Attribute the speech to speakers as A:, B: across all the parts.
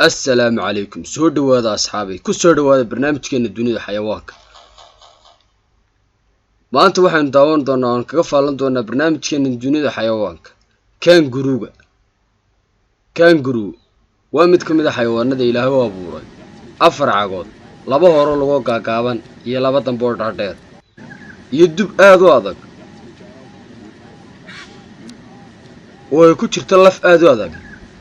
A: السلام عليكم سود وهذا أصحابي كل سود وهذا برنامج كان الدنيا حيوانك ما أنت واحد داون دونا كقفلان دونا برنامج كان الدنيا حيوانك كانجرو وامدكم إذا حيوان هذا إله هو أبوه أفرع عقود لبا هرو لغو كاكابان يلبا تنبورت عدير يدب آدو آدك ويكو تلف آدو آدك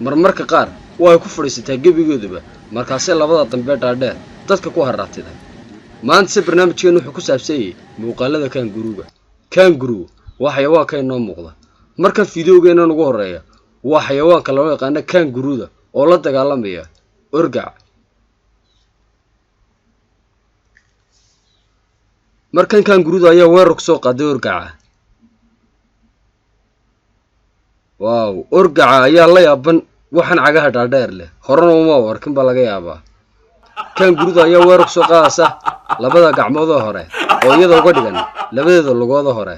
A: مرمرك قار way ku fariisatay gabigoodaba markaasay labada dambe dhaadheer dadka ku harraatay maanta barnaamijkeenu wuxuu ku saabsan yahay muuqaalada kangaroo waa xayawaan ka inoo muuqda marka fiidiyogeena ugu horeeya waa xayawaanka loo yaqaan kangarooda oo la dagaalamaya orgac markan kangarooda ayaa weerar ku soo qaaday orgaca waaw orgaca ayaa la yaaban waxaan cagaha dhaadheer leh horena uma warkin ba laga yaabaa kangarooda ayaa weerar ku soo qaadaysa labada gacmood hore oo iyada uga dhigan labadeeda lugood hore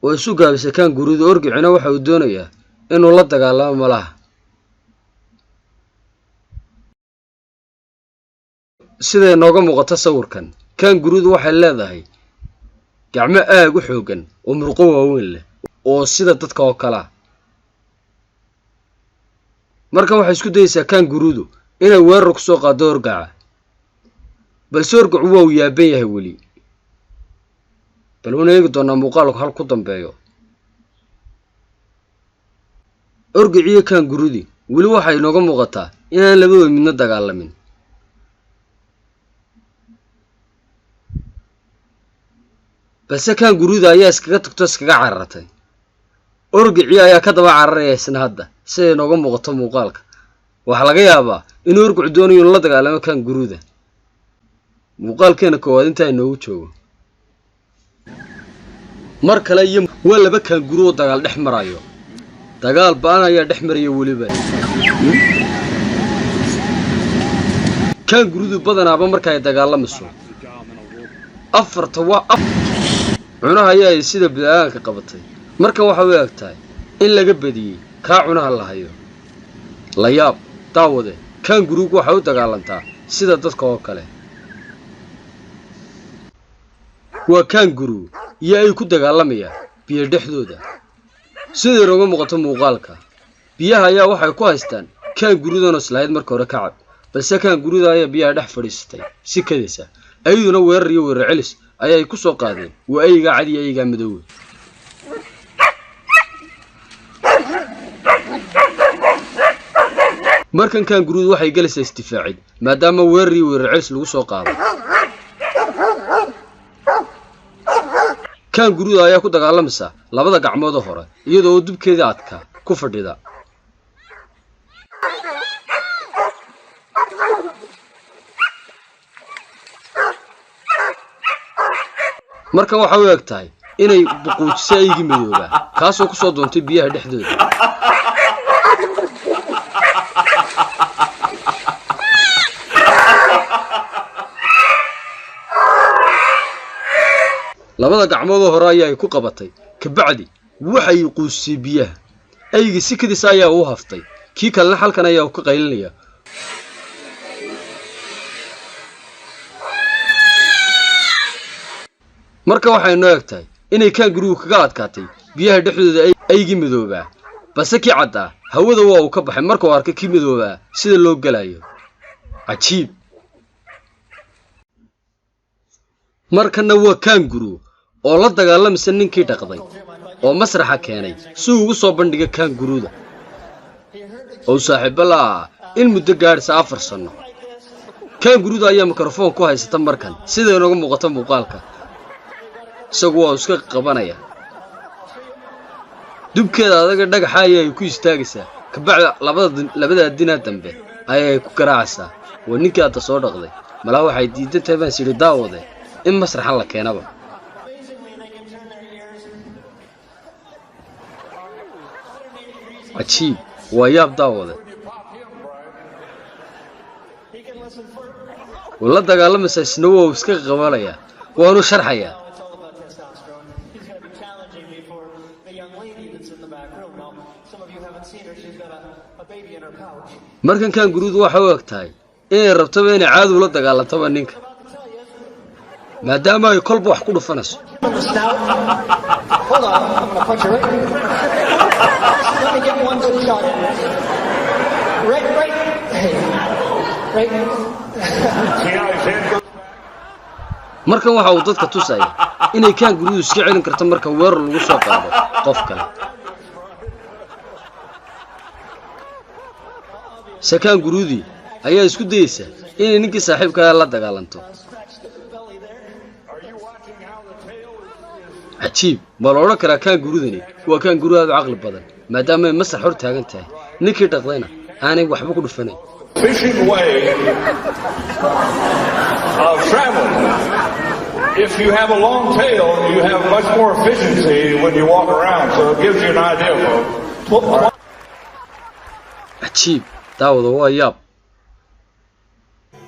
A: way isu gaabisay kangarooda orgicina waxa uu doonayaa inuu la dagaalamo malaha sida nooga muuqata sawirkan kangaroodu waxay leedahay gacmo aad u xoogan oo murqo waaweyn leh oo sida dadka oo kala marka waxay isku dayaysaa kangaroodu inay weerar ku soo qaado orgaca balse orgacu waa uu yaaban yahay weli bal una eegi doonaa muuqaalku hal ku dambeeyo orgaciyo kangaroodi weli waxay nooga muuqataa inaan labadooda midna dagaalamin balse kangarooda ayaa iskaga tagto iskaga carartay orgaci ayaa ka daba cararaya isna hadda sida nooga muuqato muuqaalka waxa laga yaabaa inuu orgacu doonayo inuu la dagaalamo kangarooda muuqaalkeena koowaad inta ay noogu joogo mar kale iyo waa laba kangaroo dagaal dhex marayo dagaal baan ayaa dhex maraya waliba kangaroodu badanaaba marka ay dagaalamayso afarta waa cunaha ayaa sida bidaaanka qabatay markan waxa uu eegtay in laga badiyay ka cunaha la hayo la yaab daawade kangaroogu waxa uu dagaalantaa sida dadka oo kale waa kangaroo iyo ay ku dagaalamayaan biyo dhexdooda sida rooga muuqato muuqaalka biyaha ayaa waxay ku haystaan kangaroodan islayd marka hore kacab balse kangarooda ayaa biyaha dhex fadhiistay si kadisa ayaduna weerar iyo weerar celis ayay ku soo qaadeen waa ayga cadi ayga madow markan kangaroodu waxay galaysaa istifaacid maadaama weerar iyo weerar celis lagu soo qaaday kangarooda ayaa ku dagaalamaysa labada gacmood hore iyadoo dubkeeda adka ku fadhida marka waxa uu eegtay inay buquujisay aygi madooba kaasoo ku soo doontay biyaha dhexdooda labada gacmood hore ayaa ku qabatay kabacdi waxay quusay biyaha aygi si kadis ayaa u haftay kii kalena halkan ayaa ku qaylinaya marka waxay noo eegtay inay kangaroo kaga adkaatay biyaha dhexdooda aygi madooba balse kii cadda hawada waa uu ka baxay markuu arkay kii madooba sida loo galayo cajiib markana waa kangaroo oo la dagaalamay ninkii dhaqday oo masraxa keenay si uu ugu soo bandhigay kangarooda oo saaxiibo la in muddo gaaraysa 4 sano kangarooda ayaa mikrofoon ku haysata markan sida inooga muuqato muuqaalka isagu waa iska qabanaya dubkeeda adaga dhagaxa ayay ku istaagaysaa kabacdi labada dina dambe ayay ku garaacaysaa waa ninkii aad soo dhaqday malaa waxay diidatay baan siri daawade in masraxa la keenaba cajiib waa yaab daawade ولا dagaalamaysa isna waa iska qabanaya waanu sharxaya markan kan guruud waxa uu agtahay inay rabto inay caad ula dagaalanto ninka maadaama ay kolba wax ku dhufanayso markan waxa uu dadka tusaya inay kan guruud iska celin karto marka weerar lagu soo qaado qof kale sakaan guruudi ayaa isku dayaysa inay ninkii saaxiibka la dagaalanto عجيب بالولا كرا كان جرودني وكان جرود هذا عقل بدن ما دام مسح حر تاجنته نكي تقضينا أنا وحبك ودفني
B: fishing way of traveling. If you have a long tail, you have much more efficiency when you walk around, so it gives you an idea of
A: عجيب داود هو ياب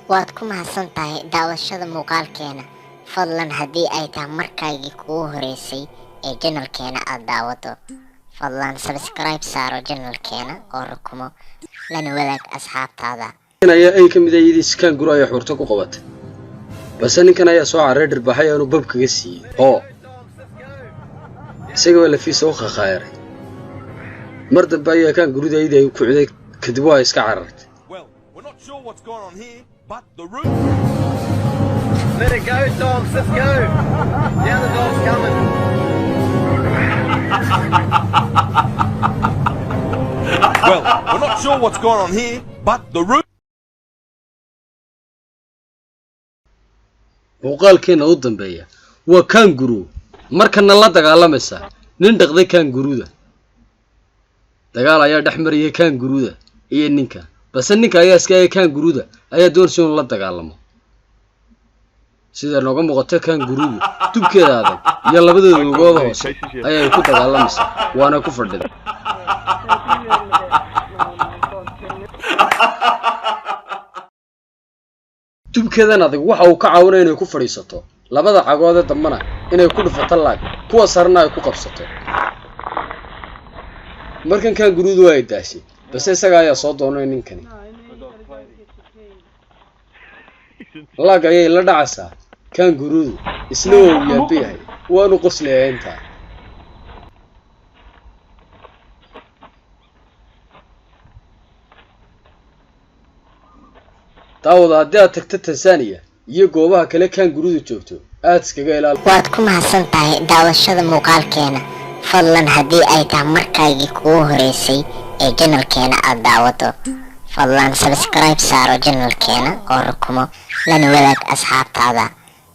C: waad ku mahadsantahay daawashada muuqaalkeena fadlan haddii ay tahay markaygii kugu horeysay ee channelkeena aad daawato fadlan subscribe saaro channelkeena oo rukumo lana wadaag asxaabtaada
A: ay ka mid yihiin iskaan guru ay xurto ku qabatay bas ninkan ayaa soo career dirbaxay aanu bab kaga siiyay oo isaga wala fiisa oo khayray mar dambe ayaa kan gurudayda ay ku ciiday kadib waa iska carartay
D: well we're not sure what's going on here but the root
E: let it go dogs let's go down the dog's coming
D: well we're not sure what's going on here but the root
A: muuqaalkeena u dambeeya waa kan guru markana la dagaalamaysa nin dhaqday kan guruda dagaal ayaa dhaxmariyay kan guruda iyo ninka bas ninka ayaa iska kan guruda ayaa doonayay in la dagaalamo sida nooga muuqata kan guruda dubkeeda adag iyo labadooda lugood hoose ayay ku dagaalamaysa waana ku fadhiday dubkeedan adag waxa uu ka caawinay inay ku fadhiisato labada cagood ee dambana inay ku dhufato laag kuwa sarna ay ku qabsato markan kan gurudu ay daashay bas isaga ayaa soo doonay ninkani laag ayay la dhacaysaa kan gurudu isna uu yaabiyahay waanu qoslay inta daawada haddii aad tagto Tansaaniya iyo goobaha kale kan gurudu joogto aad iskaga ilaali
C: waad ku mahadsantahay daawashada muuqaalkeena fadlan haddii ay tahay markaygii kugu horeysay ee channelkeena aad daawato fadlan subscribe saaro channelkeena oo rukumo lana wadaag asxaabtaada